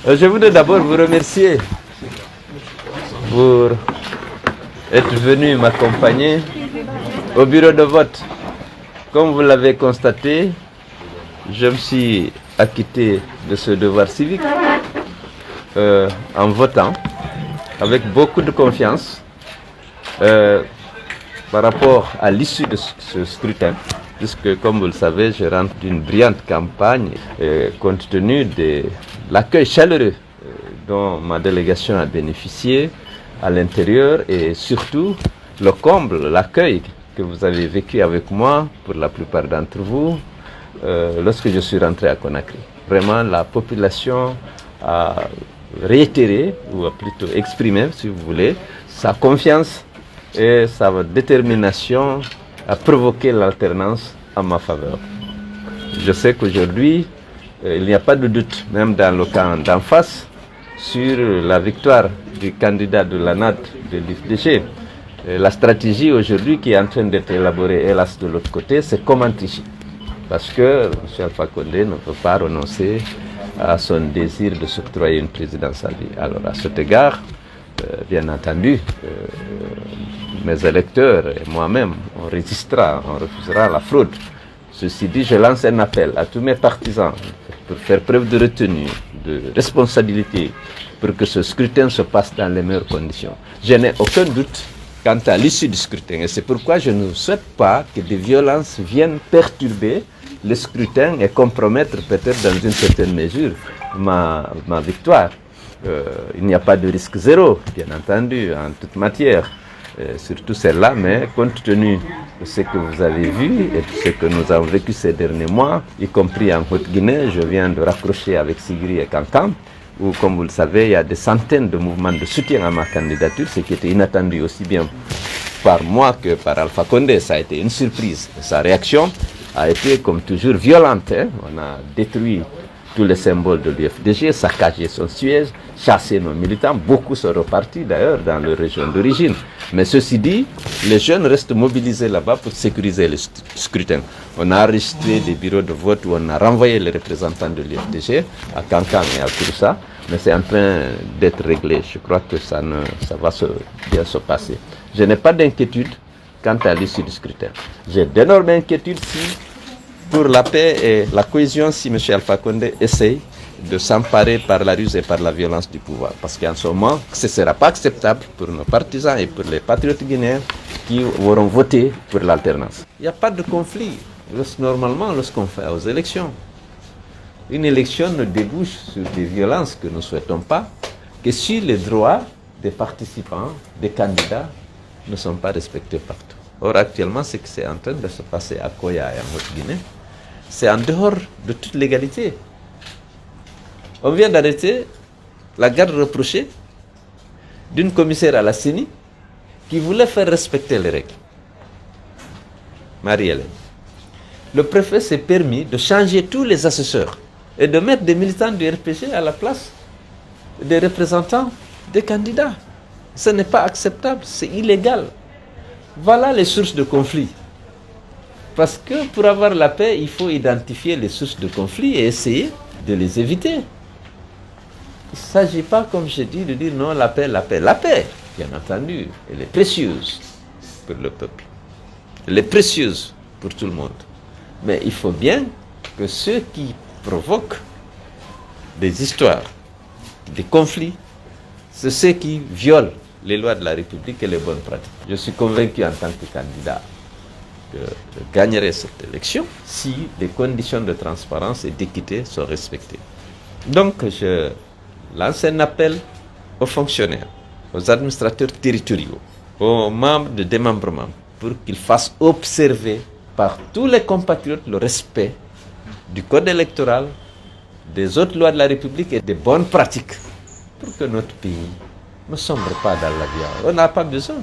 Je voudrais d'abord vous remercier pour être venu m'accompagner au bureau de vote. Comme vous l'avez constaté, je me suis acquitté de ce devoir civique en votant avec beaucoup de confiance par rapport à l'issue de ce scrutin, puisque, comme vous le savez, je rentre d'une brillante campagne compte tenu de l'accueil chaleureux dont ma délégation a bénéficié à l'intérieur et surtout le comble, l'accueil que vous avez vécu avec moi, pour la plupart d'entre vous, lorsque je suis rentré à Conakry. Vraiment, la population a réitéré, ou a plutôt exprimé, si vous voulez, sa confiance et sa détermination à provoquer l'alternance en ma faveur. Je sais qu'aujourd'hui, il n'y a pas de doute, même dans le camp d'en face, sur la victoire du candidat de l'ANAD de l'UFDG. La stratégie aujourd'hui qui est en train d'être élaborée, hélas, de l'autre côté, c'est comment tricher. Parce que M. Alpha Condé ne peut pas renoncer à son désir de s'octroyer une présidence à lui. Alors à cet égard, bien entendu, mes électeurs et moi-même, on résistera, on refusera la fraude. Ceci dit, je lance un appel à tous mes partisans pour faire preuve de retenue, de responsabilité, pour que ce scrutin se passe dans les meilleures conditions. Je n'ai aucun doute quant à l'issue du scrutin et c'est pourquoi je ne souhaite pas que des violences viennent perturber le scrutin et compromettre peut-être dans une certaine mesure ma victoire. Il n'y a pas de risque zéro, bien entendu, en toute matière, surtout celle-là, mais compte tenu de ce que vous avez vu et de ce que nous avons vécu ces derniers mois, y compris en Haute-Guinée, je viens de raccrocher avec Sigri et Kankan, où, comme vous le savez, il y a des centaines de mouvements de soutien à ma candidature, ce qui était inattendu aussi bien par moi que par Alpha Condé. Ça a été une surprise. Sa réaction a été, comme toujours, violente. On a détruit tous les symboles de l'UFDG, saccagé son siège, chassé nos militants. Beaucoup sont repartis d'ailleurs dans leur région d'origine. Mais ceci dit, les jeunes restent mobilisés là-bas pour sécuriser le scrutin. On a enregistré des bureaux de vote où on a renvoyé les représentants de l'UFDG à Kankan et à Kouroussa. Mais c'est en train d'être réglé. Je crois que ça va bien se passer. Je n'ai pas d'inquiétude quant à l'issue du scrutin. J'ai d'énormes inquiétudes pour la paix et la cohésion si M. Alpha Condé essaye de s'emparer par la ruse et par la violence du pouvoir. Parce qu'en ce moment, ce ne sera pas acceptable pour nos partisans et pour les patriotes guinéens qui auront voté pour l'alternance. Il n'y a pas de conflit. Normalement, lorsqu'on fait aux élections, une élection ne débouche sur des violences que nous ne souhaitons pas, que si les droits des participants, des candidats, ne sont pas respectés partout. Or, actuellement, ce qui est en train de se passer à Koya et en Haute-Guinée, c'est en dehors de toute légalité. On vient d'arrêter la garde rapprochée d'une commissaire à la CENI qui voulait faire respecter les règles. Marie-Hélène. Le préfet s'est permis de changer tous les assesseurs et de mettre des militants du RPG à la place des représentants des candidats. Ce n'est pas acceptable, c'est illégal. Voilà les sources de conflit. Parce que pour avoir la paix, il faut identifier les sources de conflit et essayer de les éviter. Il ne s'agit pas, comme je dis, de dire non, la paix, la paix. La paix, bien entendu, elle est précieuse pour le peuple. Elle est précieuse pour tout le monde. Mais il faut bien que ceux qui provoquent des histoires, des conflits, c'est ceux qui violent les lois de la République et les bonnes pratiques. Je suis convaincu en tant que candidat que je gagnerai cette élection si les conditions de transparence et d'équité sont respectées. Donc, je lance un appel aux fonctionnaires, aux administrateurs territoriaux, aux membres de démembrement, pour qu'ils fassent observer par tous les compatriotes le respect du code électoral, des autres lois de la République et des bonnes pratiques pour que notre pays ne sombre pas dans la violence. On n'a pas besoin.